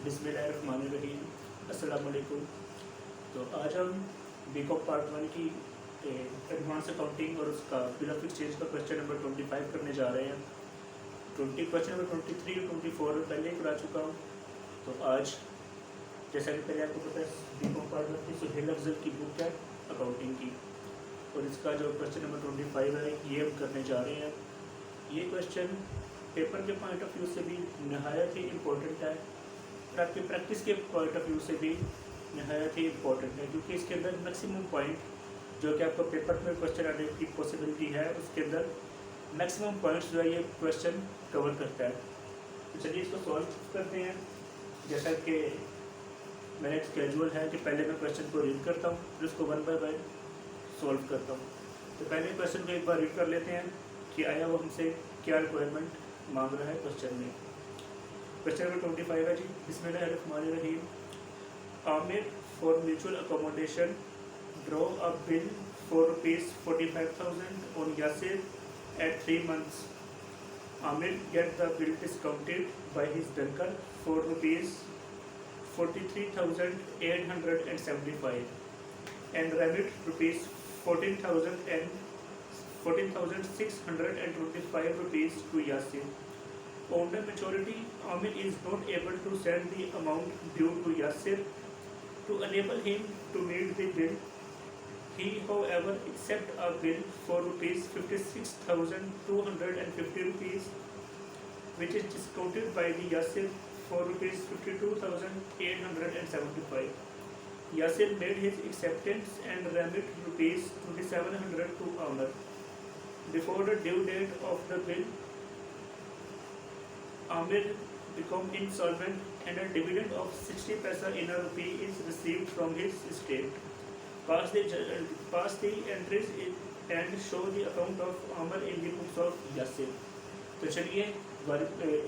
बिस्मिल्लाहिर्रहमानिर्रहीम। अस्सलाम वालेकुम। तो आज हम बीकॉम पार्ट 1 की एडवांस अकाउंटिंग और उसका बिल ऑफ एक्सचेंज का क्वेश्चन नंबर 25 करने जा रहे हैं। क्वेश्चन नंबर 23 और 24 पहले ही करा चुका हूँ। तो आज जैसा कि पहले आपको पता है बीकॉम पार्ट 1 की सुहेल अफजल की बुक है अकाउंटिंग की, और इसका जो क्वेश्चन नंबर 25 है ये हम करने जा रहे हैं। ये क्वेश्चन पेपर के पॉइंट ऑफ व्यू से भी नहायत ही इम्पोर्टेंट है और आपकी प्रैक्टिस के पॉइंट ऑफ व्यू से भी नहायत ही इम्पोर्टेंट है, क्योंकि इसके अंदर मैक्सिमम पॉइंट जो कि आपको पेपर में क्वेश्चन आने की पॉसिबिलिटी है उसके अंदर मैक्सिमम पॉइंट्स जो है ये क्वेश्चन कवर करता है। तो चलिए इसको सॉल्व करते हैं। जैसा कि मेरा एक स्केड्यूल है कि पहले मैं क्वेश्चन को रीड करता हूँ फिर उसको 1 बाय 1 सॉल्व करता हूँ। तो पहले क्वेश्चन को एक बार रीड कर लेते हैं कि आया वो हमसे क्या रिक्वायरमेंट मांग रहा है क्वेश्चन में। क्वेश्चन नंबर 25 है जी। बिस्मिल्लाहिर्रहमानिर्रहीम। Amir for mutual accommodation draw a bill for ₹45,000 on Yasir at 3 months. Amir get the bill discounted by his banker for ₹43,875 and remit ₹14,625 to Yasir. On the maturity, Amir is not able to send the amount due to Yasir. To enable him to meet the bill, he, however, accept a bill for ₹56,250, which is discounted by the Yasir for ₹52,875. Yasir made his acceptance and remit ₹2,700 to Amir. Before the due date of the bill, Amir become insolvent and a dividend of 60 paisa in a rupee is received from his estate. Pass the entries and show the account of Amir in the books of Yasir. तो चलिए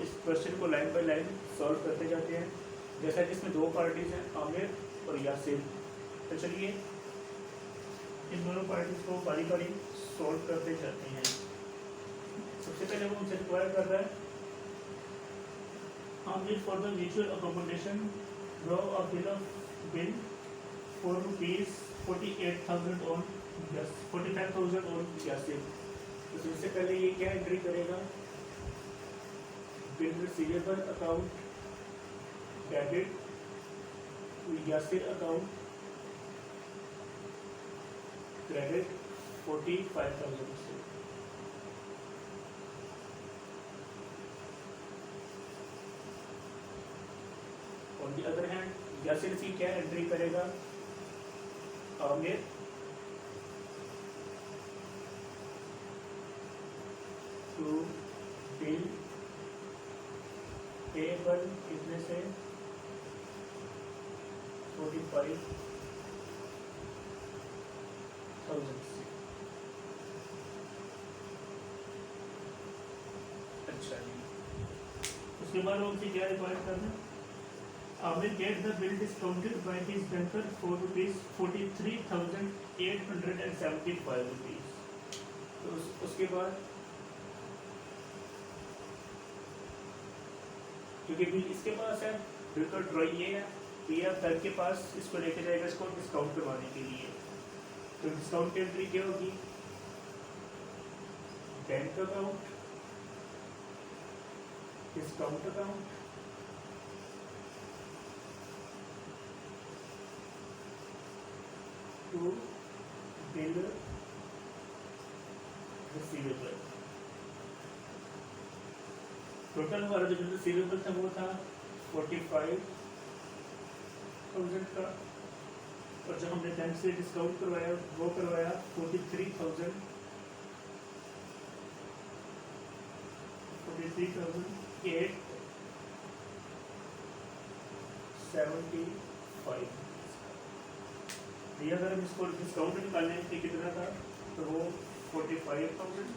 इस question को line by line solve करते जाते हैं। जैसा कि इसमें दो पार्टीज हैं, आमिर और यासिर। तो चलिए इन दोनों पार्टीज को बारी बारी सॉल्व करते जाते हैं। सबसे पहले वो हमसे रिक्वायर कर रहा है Amir for the mutual accommodation draw a bill for ₹45,000 on Yasir. तो सबसे पहले ये क्या एंट्री करेगा? Bill receivable account debit to Yasir account credit 45,000 से। On the other hand Yasir की क्या एंट्री करेगा? आमिर टू बिल पेबल कितने से 45,000 से। अच्छा जी, उसके बाद उनसे क्या रिक्वायर करना? Amir get the bill discounted by his banker for ₹43,875. तो उसके बाद क्योंकि बिल इसके पास है, बिल तो ड्रॉ ये है, ये अब बैंक के पास इसको लेके जाएगा इसको डिस्काउंट करवाने के लिए। तो डिस्काउंट की एंट्री क्या होगी? Bank account discount account to bill receivable. Total हमारा जो बिल रिसीवेबल था वो था 45,000 का, और जो हमने बैंक से डिस्काउंट करवाया वो करवाया 43,875। ये अगर हम इसको डिस्काउंट निकालने के कितना था तो वो 45,000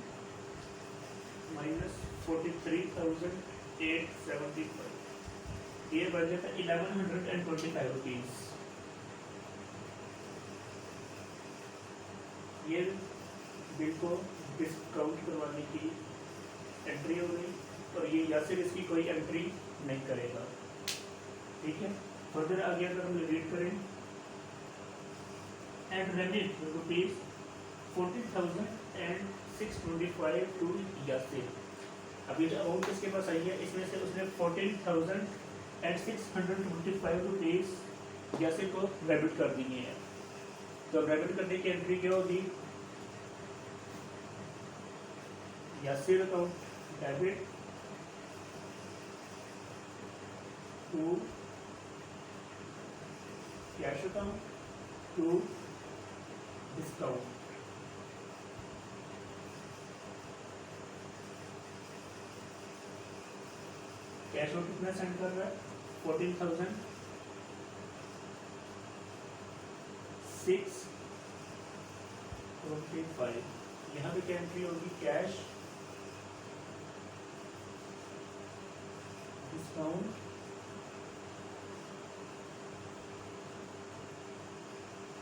माइनस 43,875, ये बन जाता 1125 रुपीज़। ये बिल को डिस्काउंट करवाने की एंट्री हो गई, और ये यासिर इसकी कोई एंट्री नहीं करेगा। ठीक है। फर्दर आगे अगर हम रीड करें, एंड रेमिट ₹14,625 टू यासिर। अभी जो अमाउंट इसके पास आई है इसमें से उसने 14,625 रुपीज़ यासिर को डेबिट कर दिए हैं। तो डेबिट करने की एंट्री क्या होगी, Yasir account debit to cash account to discount. Cash out कितना सेंड कर रहा है, 14,625। यहाँ पे क्या एंट्री होगी, cash discount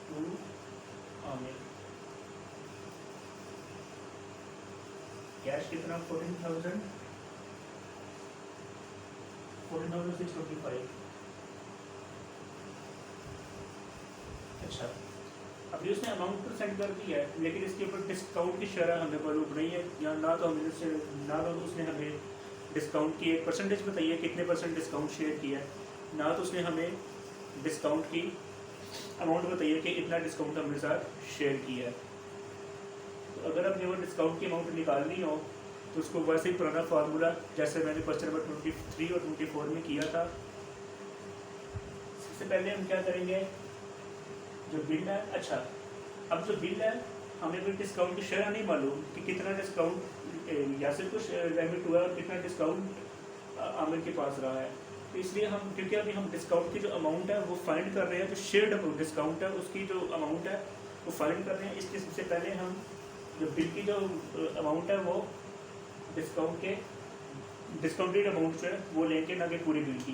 to Amir. Cash कितना, 14,625। अच्छा, अभी उसने अमाउंट तो सेंड कर दिया है, लेकिन इसके ऊपर डिस्काउंट की शरह हमें मालूम नहीं है, या ना तो उसने हमें डिस्काउंट की एक परसेंटेज बताई है, कितने परसेंट डिस्काउंट शेयर किया है, ना तो उसने हमें डिस्काउंट की अमाउंट बताइए कि इतना डिस्काउंट हमने साथ शेयर किया है। तो अगर अपने वो डिस्काउंट की अमाउंट निकालनी हो तो उसको वैसे ही पुराना फार्मूला जैसे मैंने क्वेश्चन नंबर 23 और 24 में किया था। सबसे पहले हम क्या करेंगे, जो बिल है, अच्छा अब जो बिल है हमें भी डिस्काउंट की शेयर नहीं मालूम कि कितना डिस्काउंट यासिर को डेबिट हुआ और कितना डिस्काउंट आमिर के पास रहा है। तो इसलिए हम, क्योंकि अभी हम डिस्काउंट की जो अमाउंट है वो फाइंड कर रहे हैं, जो शेयर्ड डिस्काउंट है उसकी जो अमाउंट है वो फाइंड कर रहे हैं। इसलिए सबसे पहले हम जो बिल की जो अमाउंट है वो डिस्काउंटेड अमाउंट जो है वो लेंगे, ना कि पूरी बिल की।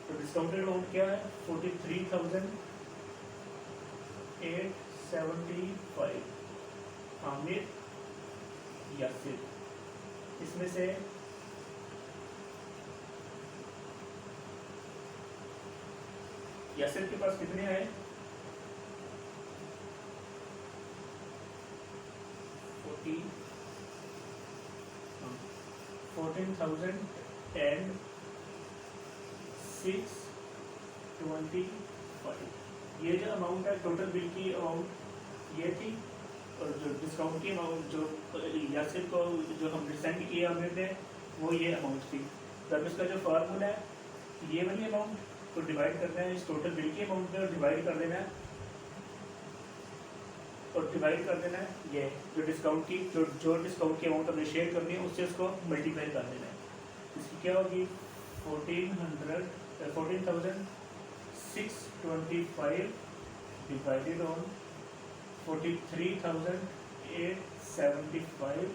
तो डिस्काउंटेड अमाउंट क्या है, 43,875 आमिर यासिर। इसमें से यासिर के पास कितने हैं, 14,625। ये जो अमाउंट है टोटल बिल की अमाउंट ये थी, और जो डिस्काउंट की अमाउंट जो यासिर को जो हम सेंड किया हमने वो ये अमाउंट थी। तब इसका जो फार्मूला है, ये वाली अमाउंट को डिवाइड करना है इस टोटल बिल की अमाउंट में, और डिवाइड कर देना है ये जो डिस्काउंट की जो डिस्काउंट की अमाउंट हमने शेयर करनी है उससे उसको मल्टीप्लाई कर देना है। इसकी क्या होगी, 14,625 divided on 43,875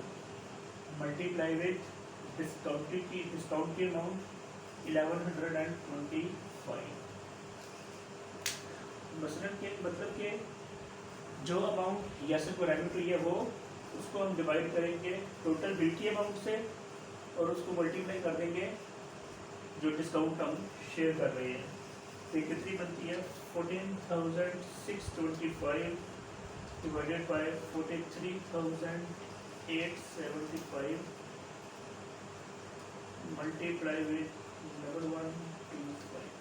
multiply with discount की अमाउंट 1125। मतलब के जो अमाउंट यासिर को रेमिट हुई है वो उसको हम डिवाइड करेंगे टोटल बिल की अमाउंट से, और उसको मल्टीप्लाई कर देंगे जो डिस्काउंट हम शेयर कर रहे हैं। तो कितनी बनती है, 14,625 डिवाइडेड बाय 43,875 मल्टीप्लाई विद 1125।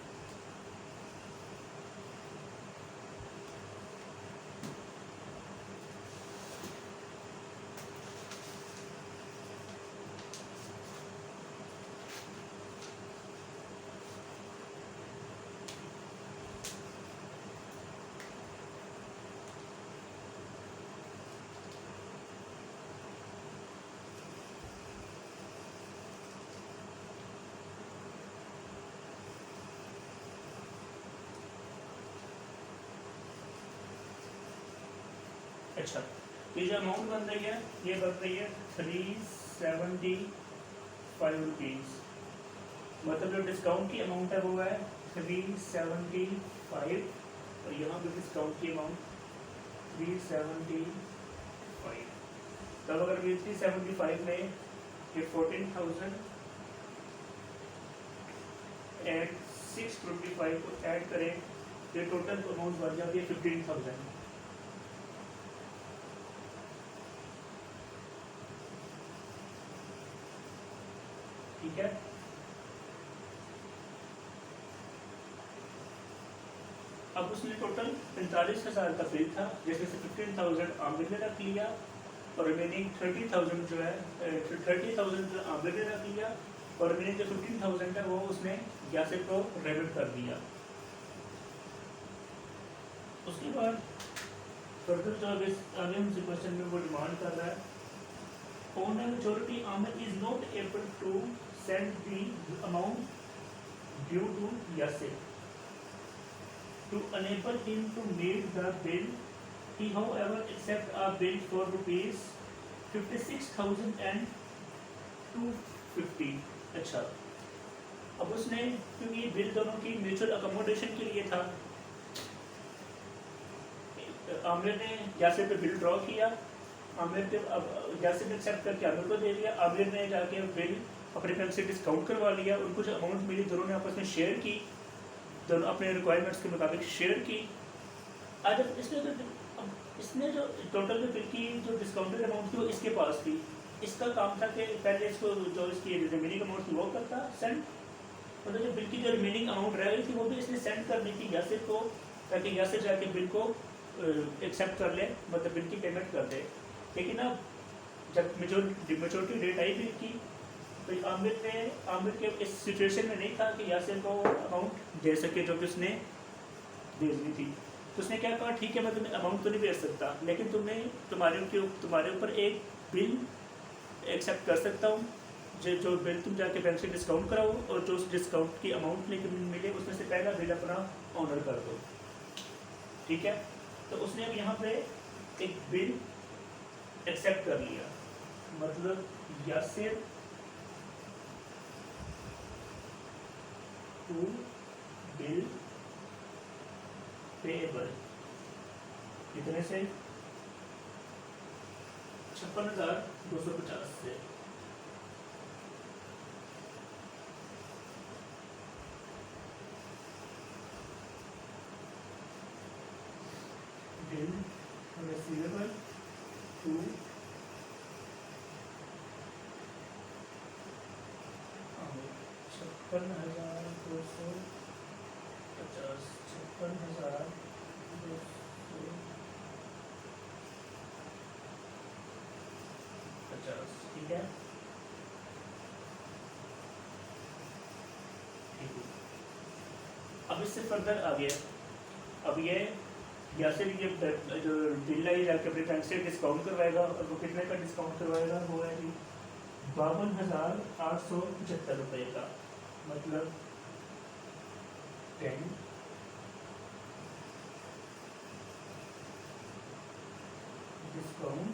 अच्छा, ये जो अमाउंट बन रही है ये बन रही है 375 रुपीज़। मतलब जो डिस्काउंट की अमाउंट है वो है 375, और यहाँ पे डिस्काउंट की अमाउंट 375। तब अगर 375 में ये 14,000 एंड 625 को ऐड करें तो टोटल अमाउंट बन जाती है 15,000। ठीक है, अब उसने टोटल 45,000 का बिल था, जिसमें से 15,000 आमिर ने रख लिया और रिमेनिंग 30,000 जो है 30,000 जो आमिर ने रख लिया और रिमेनिंग जो 15,000 है वो उसने यासिर को डेबिट कर दिया। उसके बाद फर्दर जो आगे हमसे क्वेश्चन में वो डिमांड कर रहा है on a maturity Amir is not able to send the amount due to Yasir. To enable him to meet the bill, he however accept a bill for rupees 56,250। अच्छा, अब उसने क्योंकि ये बिल दोनों की म्यूचुअल अकोमोडेशन के लिए था, आमिर ने यासिर पे बिल ड्रॉ किया, आमिर पे अब यासिर ने एक्सेप्ट करके आमिर को दे दिया, आमिर ने जाके बिल अपने बैंक से डिस्काउंट करवा लिया, उनको जो अमाउंट मिली दोनों ने आपस में शेयर की, दोनों अपने रिक्वायरमेंट्स के मुताबिक शेयर की। आज इसने जो टोटल जो बिल की जो डिस्काउंटेड अमाउंट थी वो इसके पास थी, इसका काम था कि पहले इसको जो इसकी रिमेनिंग अमाउंट थी वो करता सेंड, मतलब जो बिल की जो रिमेनिंग अमाउंट रह गई थी वो भी इसने सेंड करनी थी यासिर को, ताकि यासिर जाके बिल को एक्सेप्ट कर ले, मतलब बिल की पेमेंट कर दे। लेकिन अब जब मेच्योरिटी डेट आई बिल की तो आमिर के इस सिचुएशन में नहीं था कि यासिर को अमाउंट दे सके जो कि उसने भेजनी थी। तो उसने क्या कहा, ठीक है मैं तुम्हें अमाउंट तो नहीं भेज सकता, लेकिन तुम्हारे ऊपर एक बिल एक्सेप्ट कर सकता हूँ, जो बिल तुम जाके बैंक से डिस्काउंट कराओ और जो उस डिस्काउंट की अमाउंट लेकर मिले उसमें से पहला बिल अपना ऑनर कर दो। ठीक है, तो उसने अब यहाँ पे एक बिल एक्सेप्ट कर लिया, मतलब यासिर टू बिल पेएबल कितने से 56,250 से। Bill receivable to 56,250। ठीक है, अब इससे फर्दर आ गया, अब ये यासिर ये जो बिल है जाके अपने बैंक से डिस्काउंट करवाएगा, और वो कितने का डिस्काउंट करवाएगा, वो है जी 52,875 रुपये का, मतलब 10 discount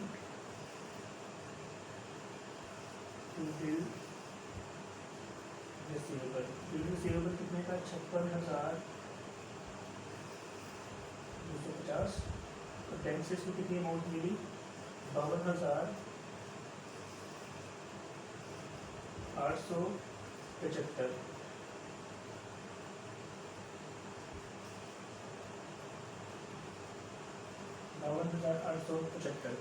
to bill receivable. Bill receivable कितने का 56,250, तो बैंक से इसको कितनी अमाउंट मिली 52,875। 52,875,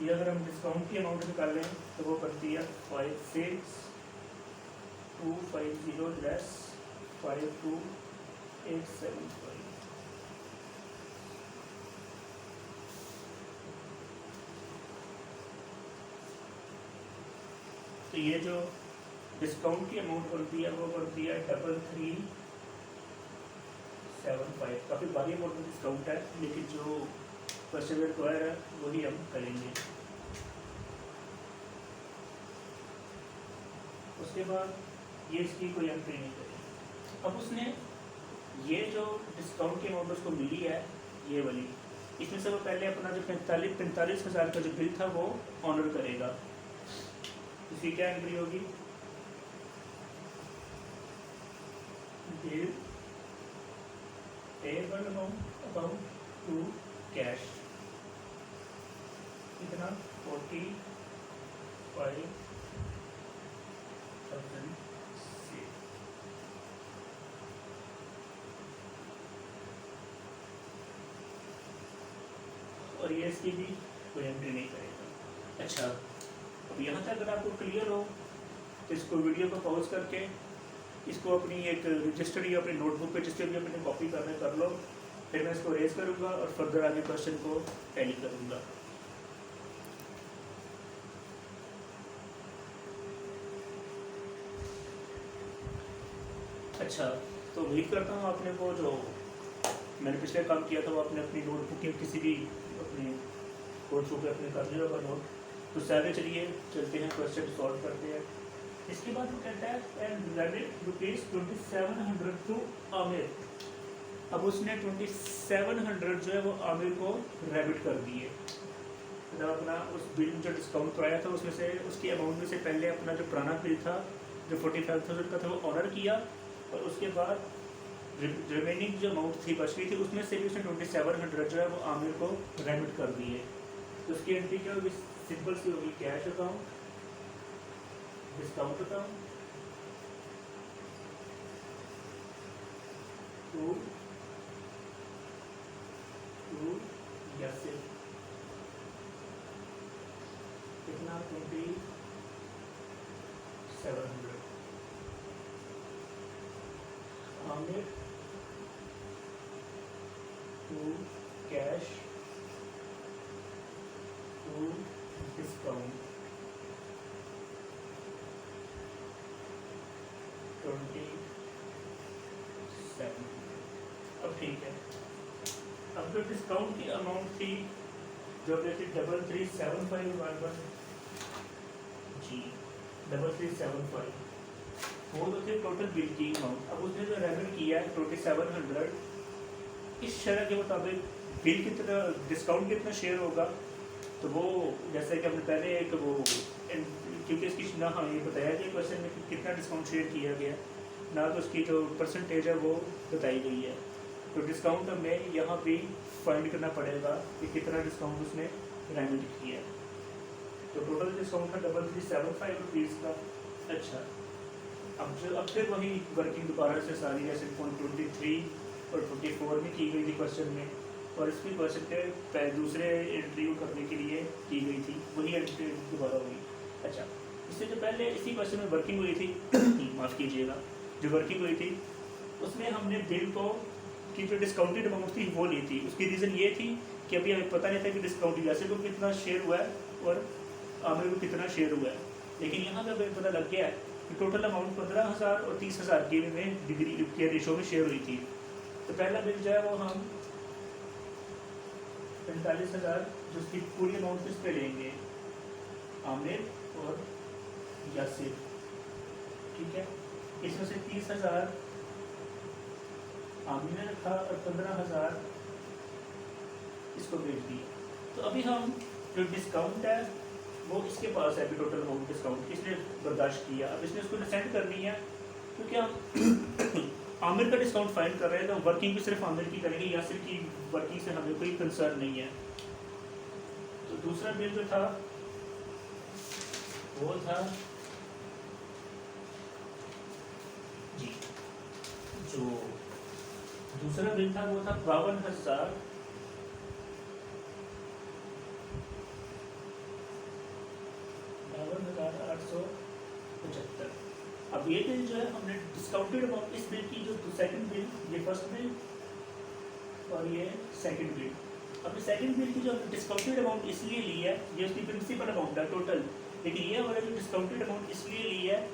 ये अगर हम डिस्काउंट की अमाउंट निकालें तो वो बनती है 56,250 लेस 52,875। तो ये जो डिस्काउंट की अमाउंट बनती है वो बनती है 3375। काफ़ी भारी अमाउंट में डिस्काउंट है, लेकिन जो क्वेश्चन रिक्वायर है वही हम करेंगे। उसके बाद ये इसकी कोई एंट्री नहीं करेगी। अब उसने ये जो डिस्काउंट की अमाउंट उसको मिली है ये वाली, इसमें से वो पहले अपना जो 45,000 का जो बिल था वो ऑनर करेगा। इसकी क्या एंट्री होगी, bill payable amount to cash, कितना 45,000 से। और ये इसकी भी कोई एंट्री नहीं करेगा। अच्छा, अब यहाँ तक अगर आपको क्लियर हो तो इसको वीडियो को पॉज करके इसको अपनी एक रजिस्टर या अपनी नोटबुक पे जिससे भी अपने कॉपी करना कर लो, फिर मैं इसको रेज करूँगा और फर्दर आगे क्वेश्चन को टैली करूँगा। अच्छा, तो उम्मीद करता हूँ आपने वो जो मैंने पिछले काम किया था वो आपने अपनी नोटबुक या किसी भी अपने कोर्स पे अपने कर लिया होगा नोट। तो सारे चलिए चलते हैं, क्वेश्चन सॉल्व करते हैं। इसके बाद वो कहता है and rebate rupees 2700 to Amir. अब उसने 2700 जो है वो आमिर को रेबिट कर दिए। मतलब अपना उस बिल जो डिस्काउंट कराया था उसमें से उसकी अमाउंट में से पहले अपना जो पुराना बिल था जो 45,000 का था वो ऑनर किया, और उसके बाद रिमेनिंग जो अमाउंट थी बच गई थी उसमें से भी उसने 2700 जो है वो आमिर को रेमिट कर दिए। तो उसकी एंट्री क्या होगी? सिंपल सी होगी, cash account, discount account to Yasir, कितना 2700 Amir to cash to discount 27। अब ठीक है, अब जो डिस्काउंट की अमाउंट थी जो थी 337511 जी 3375, वो तो थे टोटल बिल की अमाउंट। अब उसने जो रेमिट किया है 2700, इस शरत के मुताबिक बिल कितना डिस्काउंट कितना शेयर होगा, तो वो जैसे कि हमने पहले एक वो क्योंकि इसकी ना हाँ ये बताया गया क्वेश्चन में कि कितना डिस्काउंट शेयर किया गया, ना तो उसकी जो परसेंटेज है वो बताई गई है। तो डिस्काउंट हमें यहाँ पे फाइंड करना पड़ेगा कि कितना डिस्काउंट उसने रेमिट किया। तो टोटल डिस्काउंट था 3375 रुपीज़ का। अच्छा, अब फिर वही वर्किंग दोबारा से सारी जैसे 23 और 24 में की गई थी क्वेश्चन में, और इसकी क्वेश्चन के दूसरे इंटरव्यू करने के लिए की गई थी, वही एंट्री दोबारा हुई। अच्छा, इससे जो पहले इसी क्वेश्चन में वर्किंग हुई थी माफ़ कीजिएगा, जो वर्किंग हुई थी उसमें हमने बिल को की जो डिस्काउंटेड अमाउंट थी वो ली थी। उसकी रीज़न ये थी कि अभी हमें पता नहीं था कि डिस्काउंट यासिर को कितना शेयर हुआ है और आमिर को कितना शेयर हुआ है, लेकिन यहाँ पर हमें पता लग गया है कि टोटल अमाउंट 15,000 और 30,000 के में डिग्री के रेशो में शेयर हुई थी। तो पहला बिल जो है वो हम 45,000 जो उसकी पूरी अमाउंट किस पे लेंगे, आमिर और यासिर, ठीक है। इसमें से 30,000 आमिर ने रखा और 15,000 इसको भेज दिया। तो अभी हम जो डिस्काउंट है वो इसके पास है, अभी टोटल अमाउंट डिस्काउंट इसने बर्दाश्त किया। अब इसने उसको सेंड करनी है, क्योंकि हम आमिर का डिस्काउंट फाइंड कर रहे हैं तो वर्किंग भी सिर्फ आमिर की करेंगे, यासिर की वर्किंग से हमें कोई कंसर्न नहीं है। तो दूसरा बिल जो था वो था जी, जो दूसरा बिल था वो था 52,875। अब ये बिल जो है हमने डिस्काउंटेड अमाउंट, इस बिल की जो सेकंड बिल, ये फर्स्ट बिल और ये सेकंड बिल। अब ये सेकंड बिल की जो डिस्काउंटेड अमाउंट इसलिए ली है, ये उसकी प्रिंसिपल अमाउंट है टोटल, लेकिन ये हमारा जो डिस्काउंटेड अमाउंट इसलिए ली है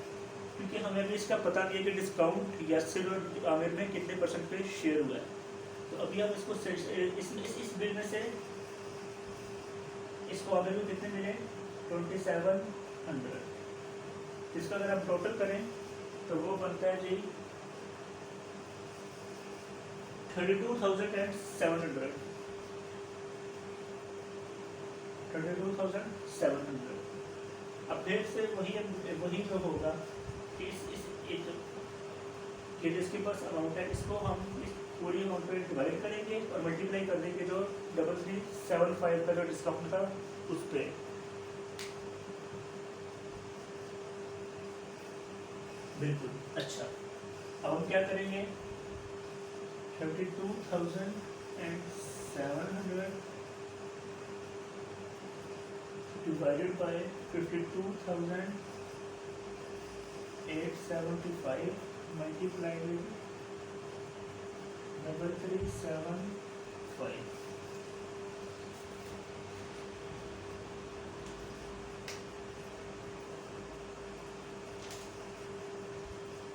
क्योंकि हमें अभी इसका पता नहीं है कि डिस्काउंट यासिर और आमिर में कितने % पे शेयर हुआ है। तो अभी हम इसको इस बिल में से इसको आमिर में कितने मिले 2700, इसका अगर हम टोटल करें तो वो बनता है जी 32,700। 32,700। अब फिर से वही जो होगा कि कि जिसके पास अमाउंट है इसको हम इस पूरी अमाउंट पे डिवाइड करेंगे और मल्टीप्लाई कर देंगे जो 3375 का जो डिस्काउंट था उस पर। बिल्कुल। अच्छा, अब हम क्या करेंगे 32,700 divided by 52,875 multiplied with 3375.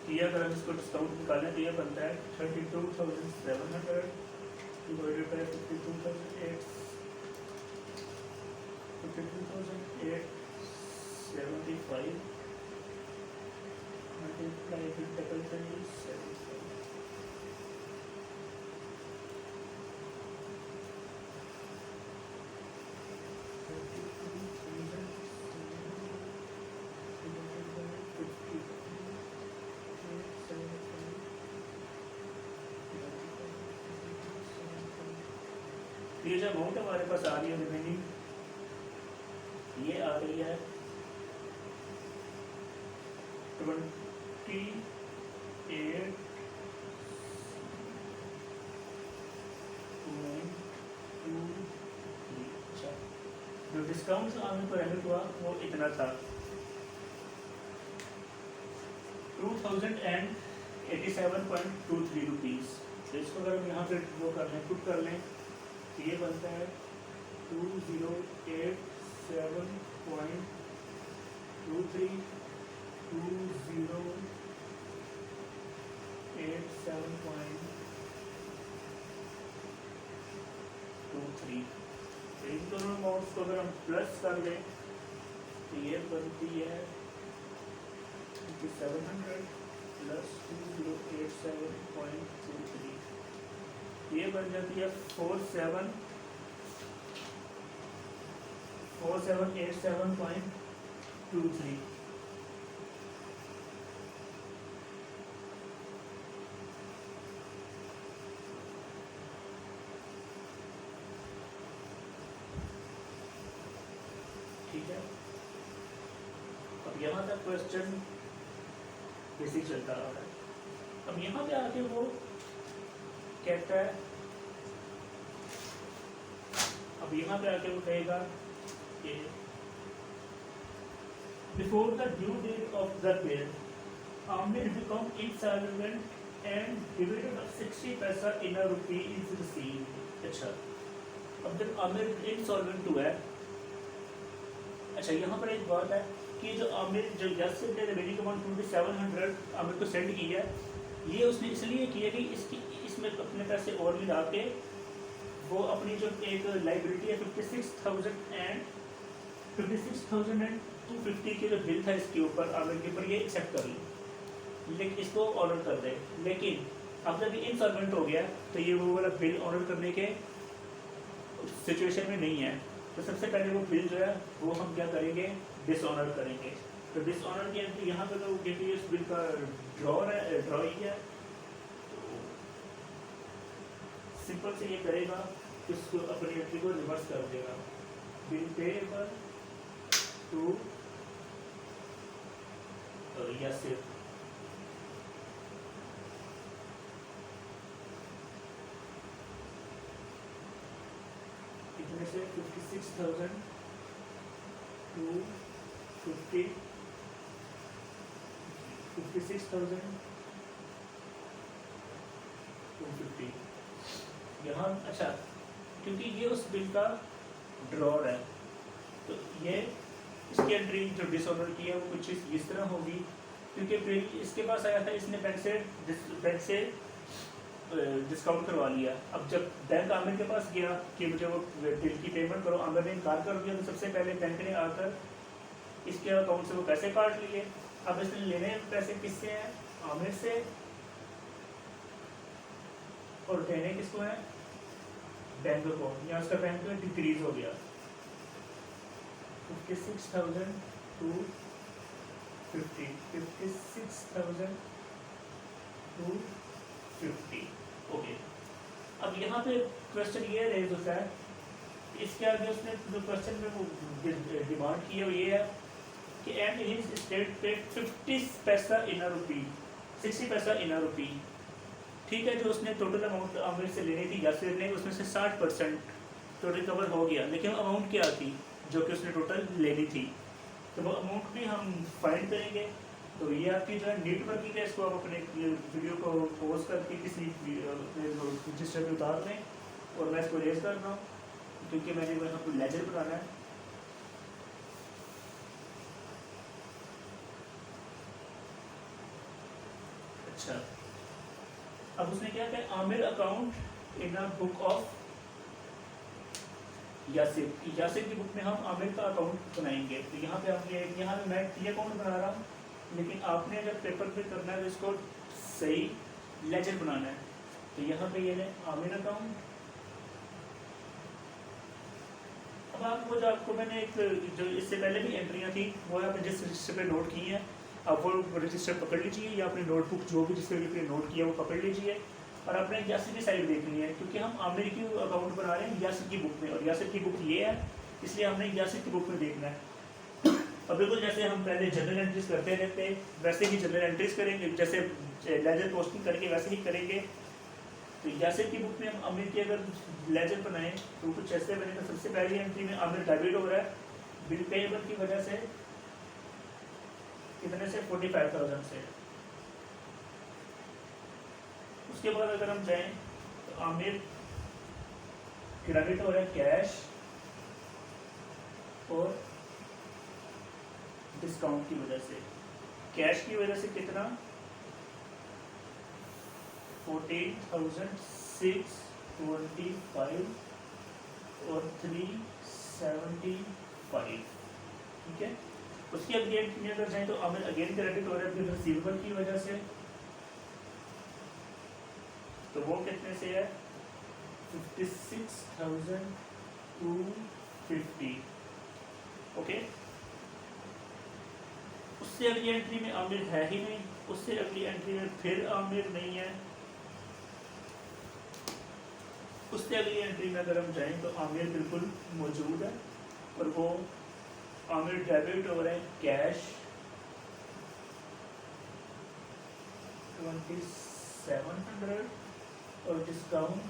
ये अगर हम इसको डिस्काउंट निकालें तो ये बनता है 32,700 डिवाइडेड बाय 52,875 multiplied with 3375. ये जो अमाउंट हमारे पास आ रही है रिमेनिंग, ये आ रही है 28. जो डिस्काउंट आने पर एमिट हुआ वो इतना था 2087.23 रुपीज़। तो इसको अगर हम यहाँ पे वो कर लें, पुट कर लें, तो ये बनता है 2087.23 2087.23। इन दोनों अमाउंट्स को अगर हम प्लस कर लें तो ये बनती है 700 प्लस 2087.23, ये बन जाती है 4787.23। ठीक है, अब यहाँ तक क्वेश्चन बेसिक चलता रहा है। अब यहाँ पे आके वो कहता है, अब यहाँ पे आके वो कहेगा कि before the due date of the bill Amir become insolvent and dividend of 60 paisa in a rupee is received. अच्छा, अब जब आमिर इंसॉल्वेंट हुआ है, अच्छा यहाँ पर एक बात है कि जो आमिर जो जस्ट ने रिमेनिंग अमाउंट 2700 आमिर को सेंड की है, ये उसने इसलिए किया कि इसमें अपने पैसे और भी ला के वो अपनी जो एक लाइबिलिटी है 56,250 के जो बिल था इसके ऊपर आमिर के ऊपर, ये एक्सेप्ट कर ले, लेकिन इसको ऑर्डर कर दे। लेकिन अब जब ये इंसॉल्वेंट हो गया तो ये वो वाला बिल ऑर्डर करने के सिचुएशन में नहीं है। तो सबसे पहले वो बिल जो है वो हम क्या करेंगे, डिसऑनर करेंगे। तो डिसऑनर की एंट्री यहाँ पे तो क्योंकि इस बिल का ड्रॉ ही है, तो सिंपल से ये करेगा, इसको अपनी एंट्री को रिवर्स कर देगा। बिल पेएबल टू यस इतने से 56,250 यहाँ। अच्छा, क्योंकि ये उस बिल का ड्रॉर है, तो ये इसकी एंट्री जो डिसऑर्डर की है वो कुछ इस तरह होगी, क्योंकि बिल इसके पास आया था, इसने बैंक से डिस्काउंट करवा लिया। अब जब बैंक आमिर के पास गया कि मुझे वो बिल की पेमेंट करो, आमिर ने इनकार कर दिया, तो सबसे पहले बैंक ने आकर इसके अकाउंट से वो पैसे काट लिए। अब इसने लेने पैसे किससे हैं, आमिर से, और देने किसको है, बैंक को। यहाँ उसका बैंक में डिक्रीज हो गया 56,250 ओके। अब यहाँ पे क्वेश्चन ये रेज होता है, इसके आगे उसने जो क्वेश्चन में वो डिमांड की है वो ये है कि एंड हिज स्टेट पेड 50 पैसा इन अ रुपी, 60 पैसा इन अ रुपी। ठीक है, जो उसने टोटल अमाउंट आमिर से लेनी थी यासिर ने, उसमें से 60% तो रिकवर हो गया, लेकिन अमाउंट क्या थी, जो कि उसने टोटल लेनी थी। तो वो अमाउंट भी हम फाइंड करेंगे। तो ये आपकी जो है नीट वर्किंग है, इसको आप अपने वीडियो को पॉज करके किसी रजिस्टर पे उतार दें, और मैं इसको रेज कर रहा हूँ क्योंकि मैंने यहाँ पर लेजर बनाना है। अच्छा, अब उसने क्या कहा, Aamir account in a book of Yasir, Yasir की बुक में हम आमिर का अकाउंट बनाएंगे। तो यहाँ पे हम यहाँ पे मैं टी अकाउंट बना रहा हूँ, लेकिन आपने अगर पेपर पे करना है तो इसको सही लेजर बनाना है। तो यहाँ पे ये लें आमिर अकाउंट। अब आपको जो आपको मैंने एक जो इससे पहले भी एंट्रियाँ थी वो आपने जिस रजिस्टर पे नोट की हैं, आप वो रजिस्टर पकड़ लीजिए, या अपनी नोटबुक जो भी जिसके पे नोट किया वो पकड़ लीजिए, और आपने यासिर की साइड देखनी है, क्योंकि हम आमिर की अकाउंट बना रहे हैं यासिर की बुक में, और यासिर की बुक ये है, इसलिए हमने यासिर की बुक में देखना है। और बिल्कुल जैसे हम पहले जनरल एंट्रीज करते रहते वैसे ही जनरल एंट्रीज करेंगे, जैसे लेजर पोस्टिंग करके वैसे ही करेंगे। तो यासिर की बुक में हम आमिर की अगर लेजर बनाएं तो कुछ ऐसे बनेगा। सबसे पहली एंट्री में आमिर डेबिट हो रहा है बिल पेएबल की वजह से, कितने से 45,000 से। उसके बाद अगर हम जाएं तो आमिर क्रेडिट हो रहा है कैश और डिस्काउंट की वजह से। कैश की वजह से कितना, 14,625 और 375, ठीक है। उसकी अगली एंट्री में अगर जाएं तो आमिर अगेन क्रेडिट हो रहा है फिर रिसीवेबल की वजह से, तो वो कितने से है, 56,250, ओके। उससे अगली एंट्री में आमिर है ही नहीं, उससे अगली एंट्री में फिर आमिर नहीं है, उससे अगली एंट्री में अगर हम जाएं तो आमिर बिल्कुल मौजूद है, और वो आमिर डेबिट हो रहे हैं कैश 2700 और डिस्काउंट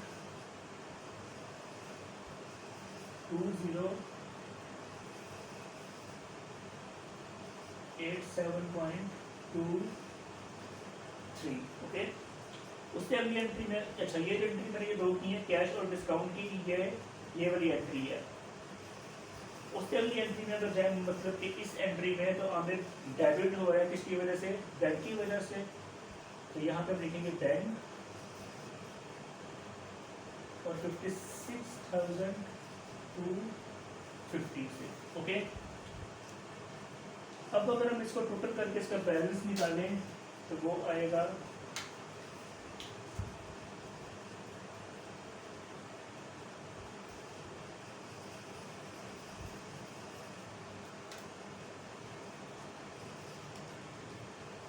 2087.23, ओके। उससे अगली एंट्री में, अच्छा ये जो एंट्री मैंने ये दो की है कैश और डिस्काउंट की, ये वाली एंट्री है। उससे अगली एंट्री में अगर जाए, मतलब कि इस एंट्री में तो आमिर डेबिट हो रहा है किसकी वजह से, बैंक की वजह से। तो यहाँ पे हम लिखेंगे बैंक और 56,250 से, ओके। अब अगर हम इसको टोटल करके इसका बैलेंस निकालें तो वो आएगा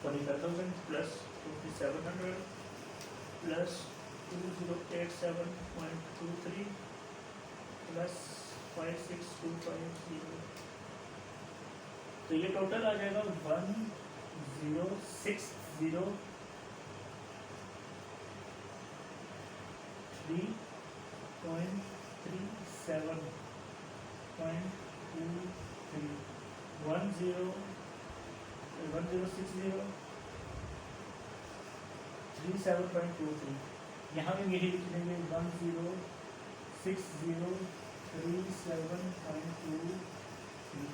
25,000 प्लस 5,700 प्लस 2087.23 प्लस 56,250। तो ये टोटल आ जाएगा 1060,37.23। यहाँ भी यही लिख देंगे 106037.23।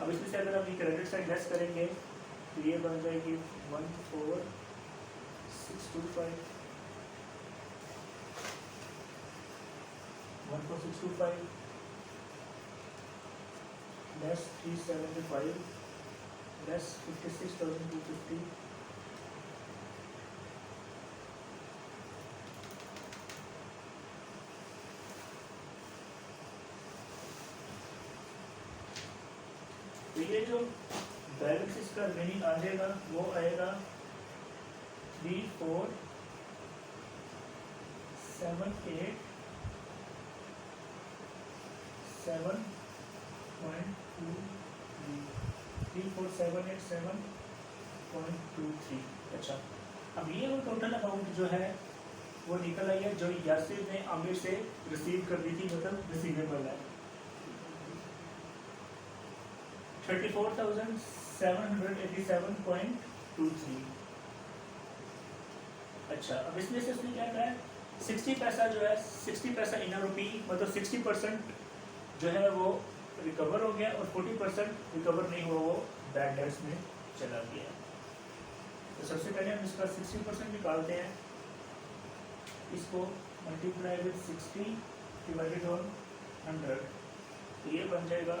अब इसमें से अगर हम क्रेडिट साइड लेस करेंगे तो ये बन जाएगी 14,625 लेस 375 लेस 56,250 तो ये जो बैलेंस इसका रिमेनिंग आ जाएगा वो आएगा 34787.23। अच्छा, अब ये वो टोटल अमाउंट जो है वो निकल आई है जो यासिर ने आमिर से रिसीव कर दी थी, मतलब रिसीवेबल है। 34,787.23। अच्छा, अब इसमें से उसने क्या कहा है, 60 पैसा जो है, 60 पैसा इन रुपी, मतलब 60% जो है वो रिकवर हो गया और 40% रिकवर नहीं हुआ, वो बैड डेट्स में चला गया। तो सबसे पहले हम इसका 60% निकालते हैं, इसको मल्टीप्लाई विद 60 डिवाइडेड ऑन 100, तो ये बन जाएगा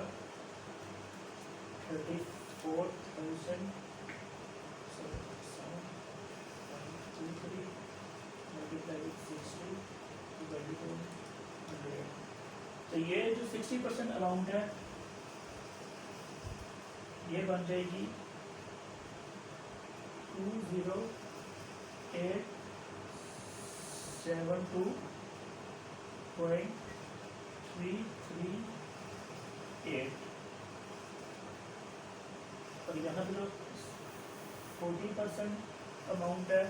34,723 मल्टीप्लाई विद 60 डिवाइडेड ऑन 100। तो ये जो 60% अमाउंट है ये बन जाएगी 20872.338। और यहाँ पे जो 40% अमाउंट है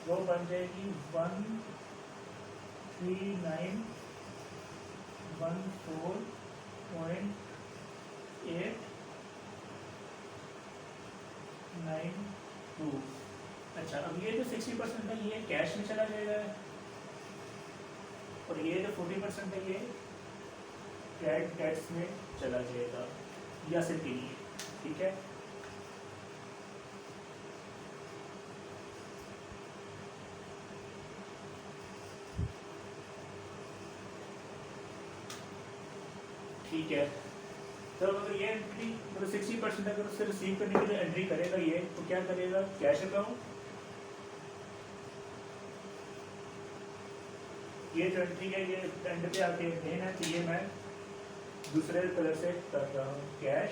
वो बन जाएगी 13914.892। अच्छा, अब ये जो 60% है ये कैश में चला जाएगा और ये जो 40% है ये बैड डेट्स में चला जाएगा यासिर के लिए, ठीक है। ठीक है, तो अगर ये एंट्री मतलब 60% अगर उससे रिसीव करने के लिए एंट्री करेगा ये, तो क्या करेगा, कैश अकाउंट, ये जो एंट्री है ये एंड पे आके मेन है, तो ये मैं दूसरे कलर से कर रहा हूँ, कैश